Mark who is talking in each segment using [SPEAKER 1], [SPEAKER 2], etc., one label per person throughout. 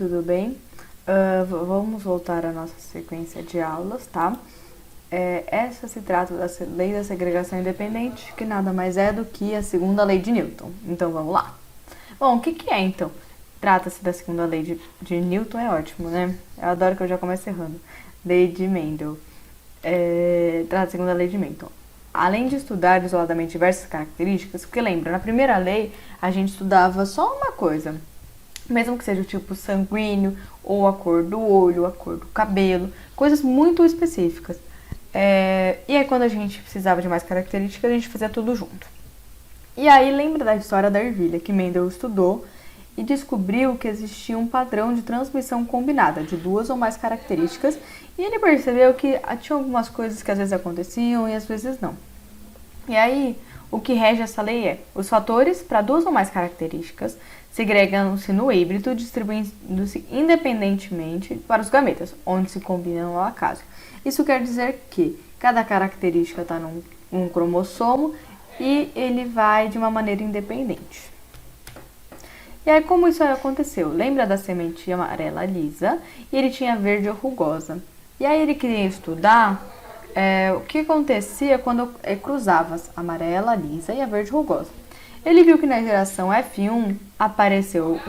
[SPEAKER 1] tudo bem? Vamos voltar à nossa sequência de aulas, tá? Essa se trata da lei da segregação independente, que nada mais é do que a segunda lei de Newton. Então, vamos lá. Bom, o que é, então? Trata-se da segunda lei de Newton, é ótimo, né? Eu adoro que eu já começo errando. Lei de Mendel. Trata da segunda lei de Mendel. Além de estudar isoladamente diversas características, porque lembra, na primeira lei a gente estudava só uma coisa, mesmo que seja o tipo sanguíneo, ou a cor do olho, a cor do cabelo, coisas muito específicas. E aí quando a gente precisava de mais características, a gente fazia tudo junto. E aí lembra da história da ervilha, que Mendel estudou e descobriu que existia um padrão de transmissão combinada de duas ou mais características, e ele percebeu que tinha algumas coisas que às vezes aconteciam e às vezes não. E aí, o que rege essa lei é: os fatores para duas ou mais características segregam-se no híbrido, distribuindo-se independentemente para os gametas, onde se combinam ao acaso. Isso quer dizer que cada característica está num cromossomo e ele vai de uma maneira independente. E aí, como isso aconteceu? Lembra da semente amarela lisa e ele tinha verde rugosa. E aí ele queria estudar o que acontecia quando cruzava a amarela lisa e a verde rugosa. Ele viu que na geração F1 apareceu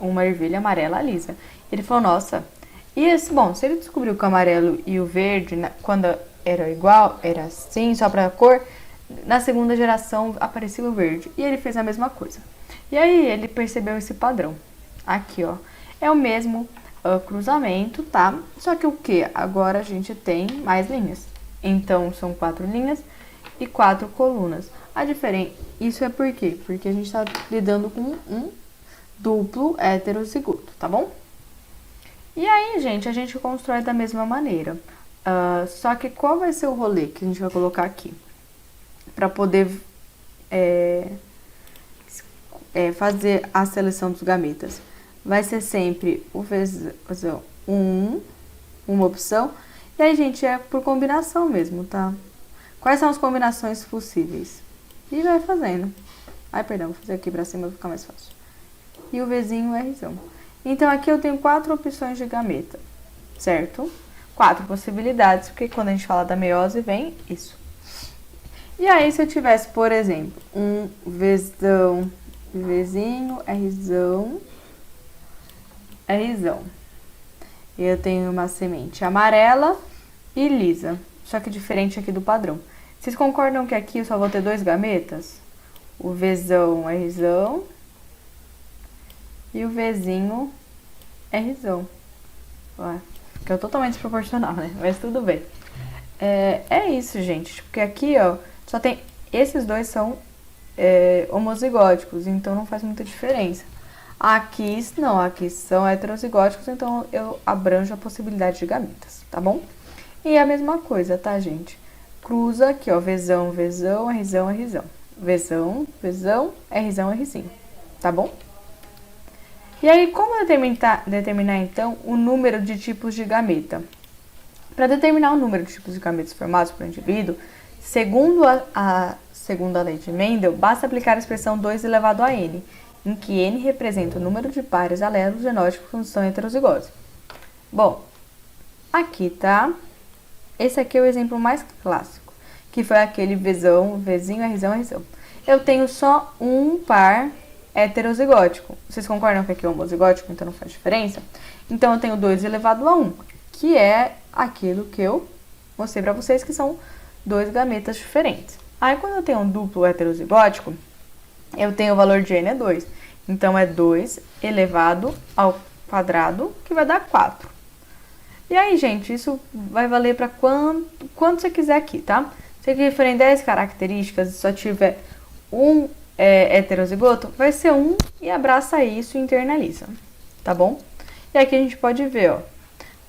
[SPEAKER 1] uma ervilha amarela lisa. Ele falou, nossa, se ele descobriu que o amarelo e o verde, quando era igual, era assim, só para a cor, na segunda geração aparecia o verde. E ele fez a mesma coisa. E aí ele percebeu esse padrão. Aqui, ó, é o mesmo cruzamento, tá? Só que o que? Agora a gente tem mais linhas. Então, são 4 linhas e 4 colunas. A diferença, isso é por quê? Porque a gente está lidando com um duplo heterozigoto, tá bom? E aí, gente, a gente constrói da mesma maneira. Só que qual vai ser o rolê que a gente vai colocar aqui? Para poder fazer a seleção dos gametas. Vai ser sempre uma opção. E aí, gente, é por combinação mesmo, tá? Quais são as combinações possíveis? E vai fazendo. Vou fazer aqui pra cima pra ficar mais fácil. E o Vzinho é Rzão. Então, aqui eu tenho 4 opções de gameta, certo? 4 possibilidades, porque quando a gente fala da meiose, vem isso. E aí, se eu tivesse, por exemplo, um Vzão, Vzinho, Rzão, Rzão. E eu tenho uma semente amarela e lisa, só que diferente aqui do padrão. Vocês concordam que aqui eu só vou ter 2 gametas? O Vzão, Rzão e o Vzinho, Rzão. Que é totalmente desproporcional, né? Mas tudo bem. É isso, gente. Porque aqui, ó, só tem... Esses dois são homozigóticos, então não faz muita diferença. Aqui não, aqui são heterozigóticos, então eu abranjo a possibilidade de gametas, tá bom? E a mesma coisa, tá, gente? Cruza aqui, ó, Vzão, Vzão, Rzão, Rzão. Vzão, Vzão, Rzão, Rzinho, tá bom? E aí, como determinar, então, o número de tipos de gameta? Para determinar o número de tipos de gametas formados por indivíduo, segundo a segunda lei de Mendel, basta aplicar a expressão 2 elevado a n, em que n representa o número de pares alelos genóticos quando são heterozigoses. Bom, aqui tá. Esse aqui é o exemplo mais clássico, que foi aquele Vzão, Vzinho, Rzão, Rzão. Eu tenho só um par heterozigótico. Vocês concordam que aqui é homozigótico, então não faz diferença? Então eu tenho 2 elevado a 1, que é aquilo que eu mostrei pra vocês, que são 2 gametas diferentes. Aí quando eu tenho um duplo heterozigótico, eu tenho o valor de n é 2. Então, é 2 elevado ao quadrado, que vai dar 4. E aí, gente, isso vai valer para quanto você quiser aqui, tá? Se aqui forem 10 características e só tiver um heterozigoto, vai ser 1 e abraça isso e internaliza, tá bom? E aqui a gente pode ver, ó,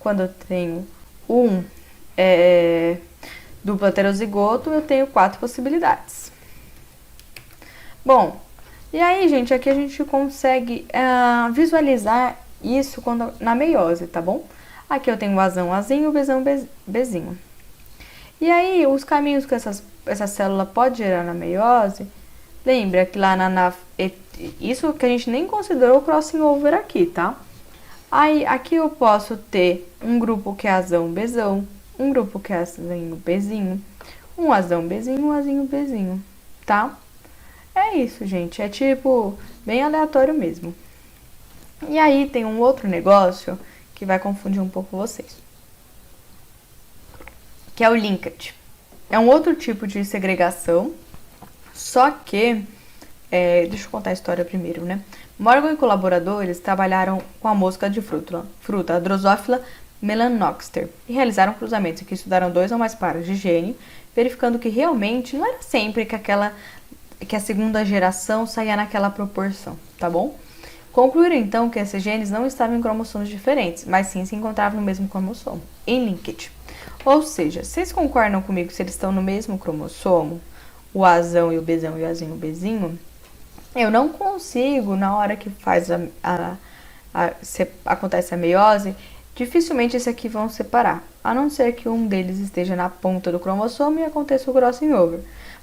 [SPEAKER 1] quando eu tenho um duplo heterozigoto, eu tenho 4 possibilidades. Bom, e aí, gente, aqui a gente consegue visualizar isso na meiose, tá bom? Aqui eu tenho o Azão, Azinho, Bzão, Bzinho. E aí, os caminhos que essa célula pode gerar na meiose, lembra que lá isso que a gente nem considerou o crossing over aqui, tá? Aí, aqui eu posso ter um grupo que é azão Bzão, um grupo que é azinho Bzinho, um azão Bzinho, um azinho Bzinho, tá? É isso, gente. É tipo, bem aleatório mesmo. E aí tem um outro negócio que vai confundir um pouco vocês, que é o linkage. É um outro tipo de segregação, só que, deixa eu contar a história primeiro, né? Morgan e colaboradores trabalharam com a mosca de fruta, a Drosophila melanoxter, e realizaram cruzamentos em que estudaram 2 ou mais pares de gene, verificando que realmente não era sempre que a segunda geração saía naquela proporção, tá bom? Concluíram então que esses genes não estavam em cromossomos diferentes, mas sim se encontravam no mesmo cromossomo, em linkage. Ou seja, vocês concordam comigo se eles estão no mesmo cromossomo, o azão e o bezão e o azinho e o bezinho? Eu não consigo, na hora que faz acontece a meiose, dificilmente esses aqui vão separar, a não ser que um deles esteja na ponta do cromossomo e aconteça o crossing over.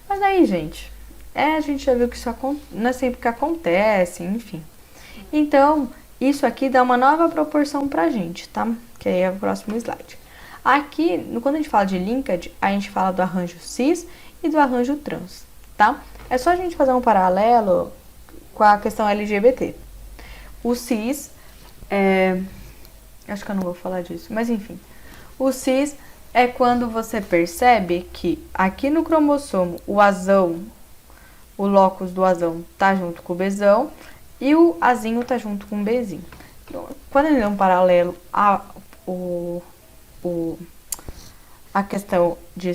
[SPEAKER 1] Mas aí, gente, a gente já viu que isso não é sempre que acontece, enfim. Então, isso aqui dá uma nova proporção pra gente, tá? Que aí é o próximo slide. Aqui, quando a gente fala de linkage, a gente fala do arranjo cis e do arranjo trans, tá? É só a gente fazer um paralelo com a questão LGBT. O cis, acho que eu não vou falar disso, mas enfim. O cis é quando você percebe que aqui no cromossomo o azão, o locus do azão tá junto com o bezão e o azinho tá junto com o bezinho. Então, quando ele é um paralelo a questão de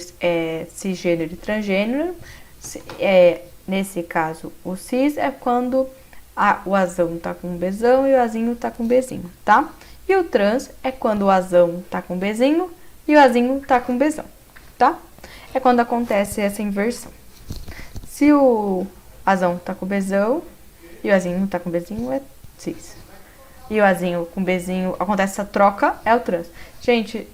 [SPEAKER 1] cisgênero e transgênero, nesse caso o cis é quando o azão tá com o bezão e o azinho tá com o bezinho, tá? E o trans é quando o azão tá com o bezinho e o azinho tá com o bezão, tá? É quando acontece essa inversão. Se o azão tá com o bezão e o azinho tá com o bezinho, é cis. E o azinho com o bezinho, acontece essa troca, é o trans. Gente,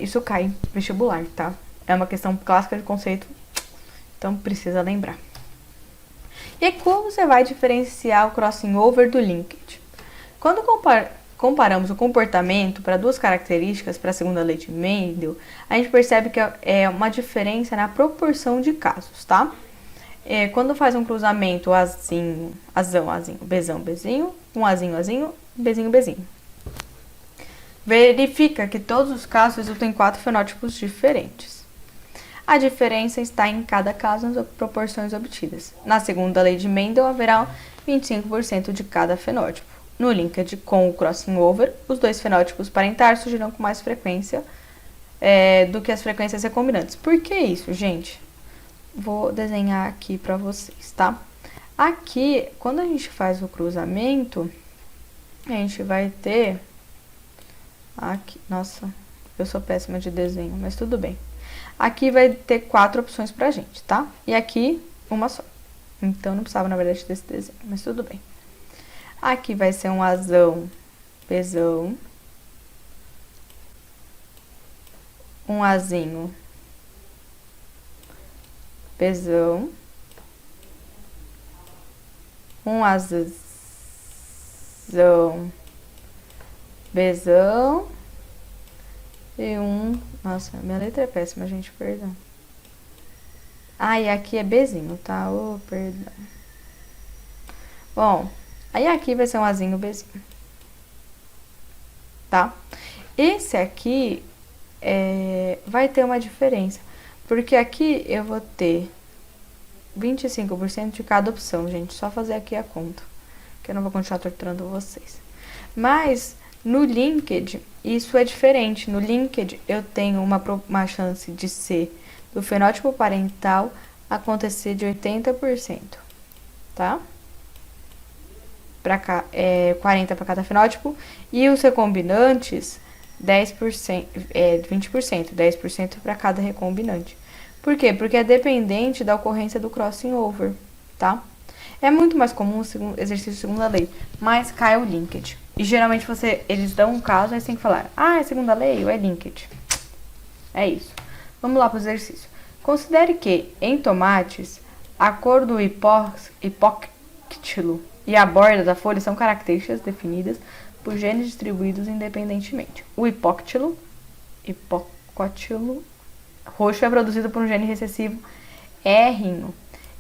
[SPEAKER 1] isso cai em vestibular, tá? É uma questão clássica de conceito, então precisa lembrar. E como você vai diferenciar o crossing over do linkage? Quando comparamos o comportamento para duas características para a segunda lei de Mendel, a gente percebe que é uma diferença na proporção de casos, tá? Quando faz um cruzamento azinho, azão, azinho, bezão, bezinho, um azinho, azinho, bezinho, bezinho. Verifica que todos os casos resultam em 4 fenótipos diferentes. A diferença está em cada caso nas proporções obtidas. Na segunda lei de Mendel, haverá 25% de cada fenótipo. No linkage com o crossing over, os 2 fenótipos parentais surgirão com mais frequência do que as frequências recombinantes. Por que isso, gente? Vou desenhar aqui para vocês, tá? Aqui, quando a gente faz o cruzamento, a gente vai ter... Aqui, nossa, eu sou péssima de desenho, mas tudo bem. Aqui vai ter 4 opções pra gente, tá? E aqui, uma só. Então, não precisava, na verdade, desse desenho, mas tudo bem. Aqui vai ser um azão, bezão. Um azinho, bezão. Um azão, bezão. E um... Nossa, minha letra é péssima, gente, perdão. E aqui é bezinho, tá? Perdão. Bom, aí aqui vai ser um azinho, bezinho. Tá? Esse aqui vai ter uma diferença. Porque aqui eu vou ter 25% de cada opção, gente. Só fazer aqui a conta. Que eu não vou continuar torturando vocês. Mas... no linkage, isso é diferente. No linkage, eu tenho uma chance de ser do fenótipo parental acontecer de 80%, tá? Pra cá, 40% para cada fenótipo. E os recombinantes, 10%, 20%, 10% para cada recombinante. Por quê? Porque é dependente da ocorrência do crossing over, tá? É muito mais comum o exercício de segunda lei, mas cai o linkage. E geralmente eles dão um caso, aí você tem que falar, é segunda lei ou é linkage? É isso. Vamos lá para o exercício. Considere que, em tomates, a cor do hipóctilo e a borda da folha são características definidas por genes distribuídos independentemente. O hipóctilo roxo é produzido por um gene recessivo R1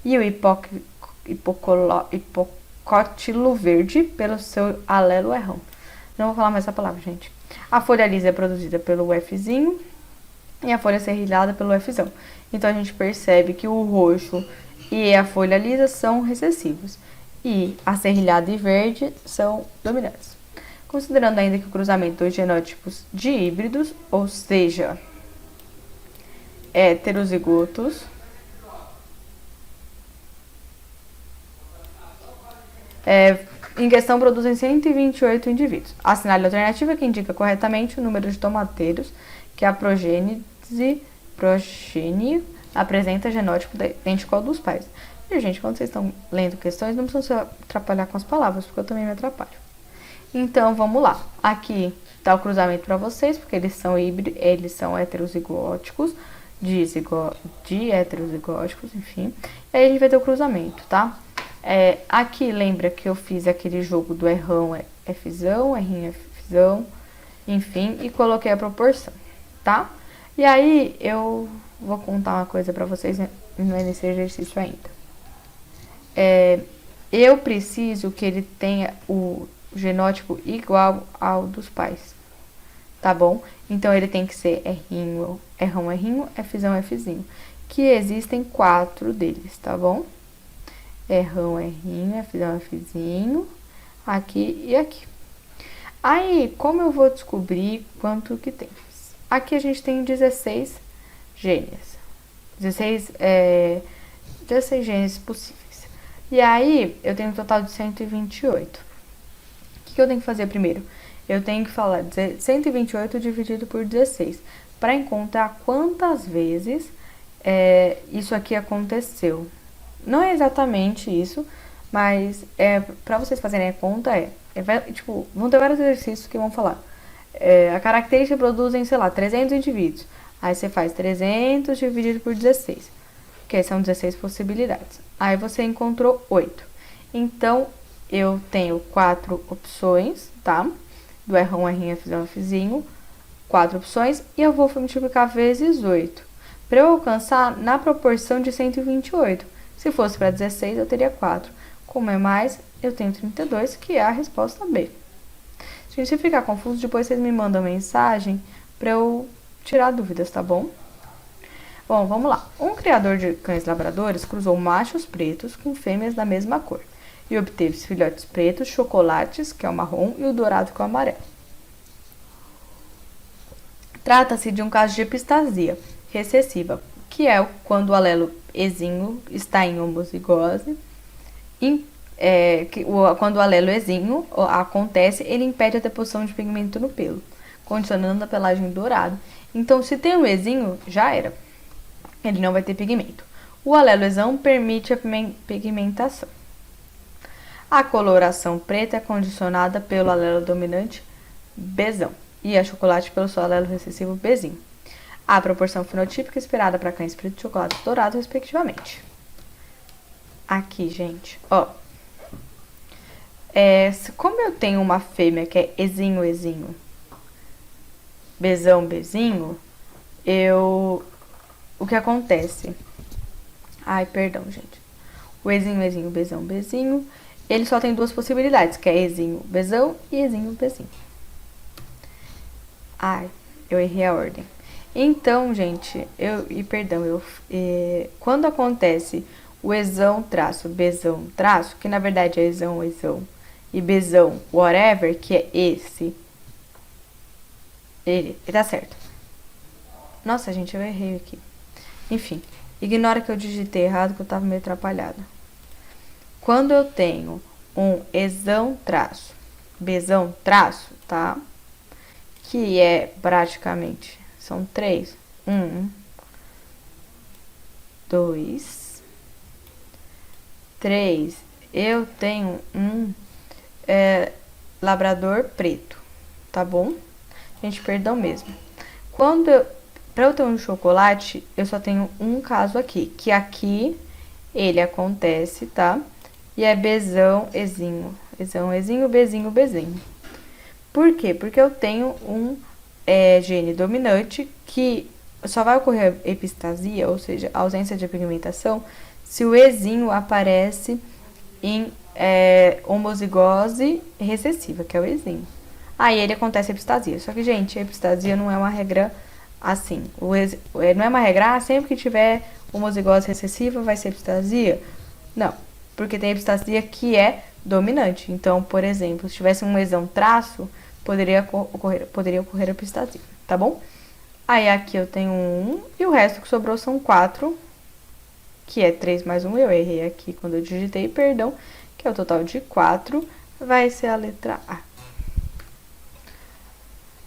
[SPEAKER 1] e o hipocótilo verde pelo seu alelo R1. Não vou falar mais essa palavra, gente. A folha lisa é produzida pelo Fzinho e a folha serrilhada pelo Fzão. Então a gente percebe que o roxo e a folha lisa são recessivos e a serrilhada e verde são dominantes. Considerando ainda que o cruzamento dos genótipos de híbridos, ou seja, heterozigotos, em questão produzem 128 indivíduos. Assinale a alternativa que indica corretamente o número de tomateiros que a progenie apresenta genótipo idêntico ao dos pais. E, gente, quando vocês estão lendo questões, não precisam se atrapalhar com as palavras, porque eu também me atrapalho. Então, vamos lá. Aqui está o cruzamento para vocês, porque eles são híbridos, eles são heterozigóticos, de heterozigóticos, enfim. E aí a gente vai ter o cruzamento, tá? Aqui, lembra que eu fiz aquele jogo do Rão, Fzão, Rinho, Fzão, enfim, e coloquei a proporção, tá? E aí, eu vou contar uma coisa pra vocês, não é nesse exercício ainda. Eu preciso que ele tenha o genótipo igual ao dos pais, tá bom? Então, ele tem que ser Rão, Rrinho, Fzão, Fzinho, que existem 4 deles, tá bom? Rão, Rrinho, Fzão, Fzinho, aqui e aqui. Aí, como eu vou descobrir quanto que tem? Aqui a gente tem 16 genes. 16 genes possíveis. E aí, eu tenho um total de 128. O que eu tenho que fazer primeiro? Eu tenho que falar 128 dividido por 16, para encontrar quantas vezes isso aqui aconteceu. Não é exatamente isso, mas para vocês fazerem a conta tipo, vão ter vários exercícios que vão falar. A característica produzem, sei lá, 300 indivíduos. Aí você faz 300 dividido por 16, que são 16 possibilidades. Aí você encontrou 8. Então, eu tenho 4 opções, tá? Do Rão, Rrinho, Fzão, Fzinho. 4 opções e eu vou multiplicar vezes 8, para eu alcançar na proporção de 128. Se fosse para 16, eu teria 4. Como é mais, eu tenho 32, que é a resposta B. Se você ficar confuso, depois vocês me mandam mensagem para eu tirar dúvidas, tá bom? Bom, vamos lá. Um criador de cães labradores cruzou machos pretos com fêmeas da mesma cor e obteve os filhotes pretos, chocolates, que é o marrom, e o dourado, que é o amarelo. Trata-se de um caso de epistasia recessiva, que é quando o alelo ezinho está em homozigose. Quando o alelo ezinho acontece, ele impede a deposição de pigmento no pelo, condicionando a pelagem dourada. Então, se tem um ezinho, já era. Ele não vai ter pigmento. O alelo exão permite a pigmentação. A coloração preta é condicionada pelo alelo dominante Bzão e a chocolate pelo seu alelo recessivo Bzinho. A proporção fenotípica esperada para cães pretos e chocolate dourado, respectivamente. Aqui, gente, ó. Como eu tenho uma fêmea que é ezinho, ezinho, Bzão, Bzinho, o que acontece? Ai, perdão, gente. O ezinho, ezinho, Bzão, Bzinho, ele só tem 2 possibilidades, que é ezinho, Bzão e ezinho, Bzinho. Ai, eu errei a ordem. Então, gente, quando acontece o exão traço, Bzão traço, que na verdade é exão, exão, e Bzão, whatever, que é ele tá certo. Nossa, gente, eu errei aqui. Enfim, ignora que eu digitei errado, que eu tava meio atrapalhada. Quando eu tenho um exão traço, Bzão traço, tá? Que é praticamente, são 3. 1, 2, 3. Eu tenho um labrador preto, tá bom? Gente, perdão mesmo. Pra eu ter um chocolate, eu só tenho um caso aqui, que aqui ele acontece, tá? E é Bzão, ezinho. Exão, ezinho, Bzinho, Bzinho. Por quê? Porque eu tenho um gene dominante que só vai ocorrer epistasia, ou seja, ausência de pigmentação, se o ezinho aparece em homozigose recessiva, que é o ezinho. Aí ele acontece a epistasia. Só que, gente, a epistasia não é uma regra assim. Não é uma regra, sempre que tiver homozigose recessiva vai ser epistasia? Não, porque tem epistasia que é dominante. Então, por exemplo, se tivesse um exão traço, poderia ocorrer epistasia, tá bom? Aí aqui eu tenho 1 e o resto que sobrou são 4, que é 3 mais 1. Eu errei aqui quando eu digitei, perdão, que é o total de 4, vai ser a letra A.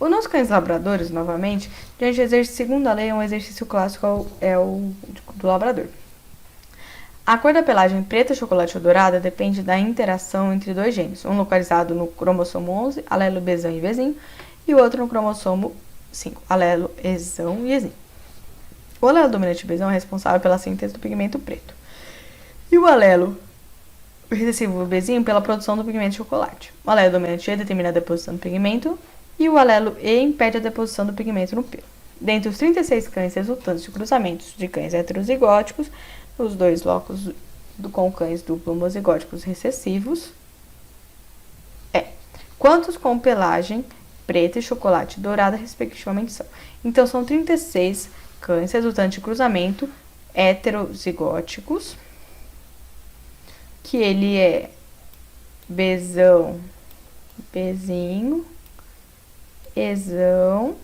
[SPEAKER 1] O nos cães labradores, novamente, diante do exercício segundo a lei, é um exercício clássico, é o do labrador. A cor da pelagem preta, chocolate ou dourada depende da interação entre dois genes, um localizado no cromossomo 11, alelo Bzão e Vzinho, e o outro no cromossomo 5, alelo Ezão e Ezinho. O alelo dominante Bzão é responsável pela síntese do pigmento preto, e o alelo recessivo Bzinho pela produção do pigmento de chocolate. O alelo dominante E determina a deposição do pigmento, e o alelo E impede a deposição do pigmento no pelo. Dentre os 36 cães resultantes de cruzamentos de cães heterozigóticos, os dois locos com cães duplo homozigóticos recessivos, quantos com pelagem preta e chocolate dourada, respectivamente, são. Então, são 36 cães resultantes de cruzamento heterozigóticos, que ele é Bzão, Bzinho, Ezão,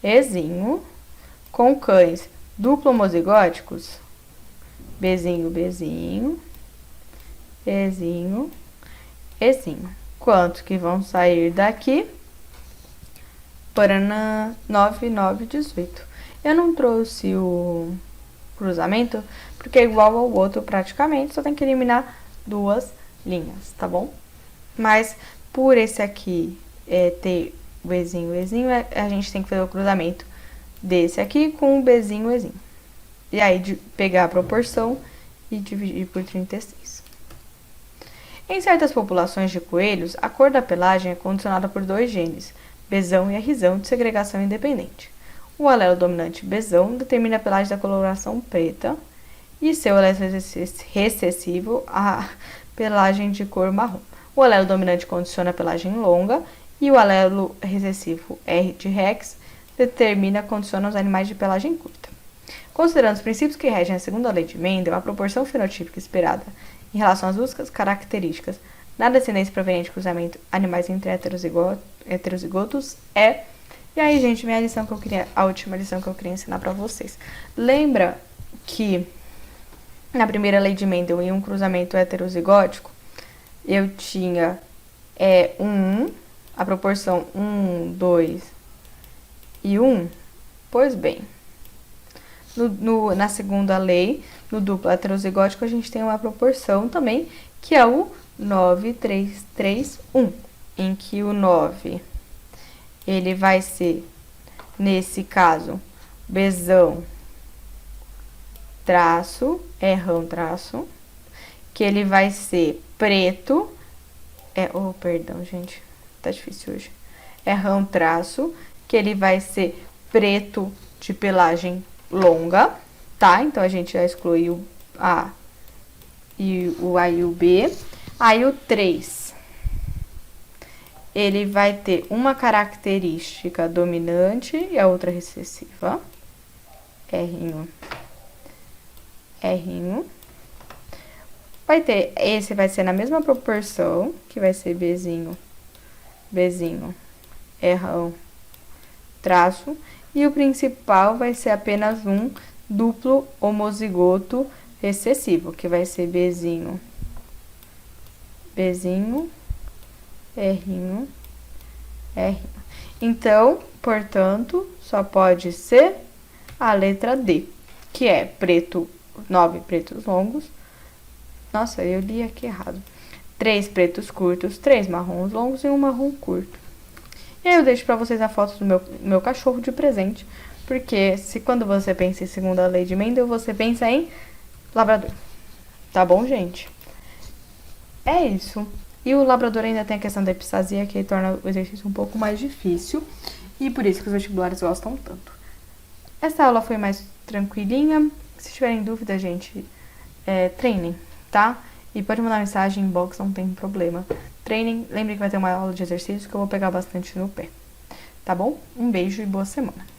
[SPEAKER 1] Ezinho, com cães duplo homozigóticos, Bzinho, Bzinho, Ezinho, Ezinho. Quantos que vão sair daqui? Paraná, 9, 9, 18. Eu não trouxe o cruzamento, porque é igual ao outro praticamente, só tem que eliminar 2 linhas, tá bom? Mas, por esse aqui ter o Ezinho, a gente tem que fazer o cruzamento desse aqui com o Bzinho, Ezinho. E aí, pegar a proporção e dividir por 36. Em certas populações de coelhos, a cor da pelagem é condicionada por 2 genes, Bzão e Rzão, de segregação independente. O alelo dominante Bzão determina a pelagem da coloração preta e seu alelo recessivo a pelagem de cor marrom. O alelo dominante condiciona a pelagem longa e o alelo recessivo R de Rex condiciona os animais de pelagem curta. Considerando os princípios que regem a segunda lei de Mendel, a proporção fenotípica esperada em relação às duas características na descendência proveniente de cruzamento animais entre heterozigotos é... E aí, gente, a última lição que eu queria ensinar pra vocês. Lembra que na primeira lei de Mendel, em um cruzamento heterozigótico, eu tinha a proporção 1, 2 e 1? Pois bem, na segunda lei, no duplo heterozigótico, a gente tem uma proporção também, que é o 9, 3, 3, 1, em que o 9, ele vai ser, nesse caso, Bzão, traço, Rrão, traço, que ele vai ser preto, perdão, gente, tá difícil hoje, Rrão, traço, que ele vai ser preto de pelagem longa, tá? Então, a gente já exclui o A e o B. Aí, o 3, ele vai ter uma característica dominante e a outra recessiva. Rrinho. Esse vai ser na mesma proporção, que vai ser Bzinho, Rrão, traço. E o principal vai ser apenas um duplo homozigoto recessivo, que vai ser Bzinho, Rrinho. Então, portanto, só pode ser a letra D, que é 9 pretos longos. Nossa, eu li aqui errado. 3 pretos curtos, 3 marrons longos e 1 marrom curto. E aí eu deixo pra vocês a foto do meu cachorro de presente, porque quando você pensa em segunda lei de Mendel, você pensa em labrador. Tá bom, gente? É isso. E o labrador ainda tem a questão da epistasia, que torna o exercício um pouco mais difícil. E por isso que os vestibulares gostam tanto. Essa aula foi mais tranquilinha. Se tiverem dúvida, gente, treinem, tá? E pode mandar mensagem, inbox, não tem problema. Treinem, lembre que vai ter uma aula de exercício que eu vou pegar bastante no pé. Tá bom? Um beijo e boa semana.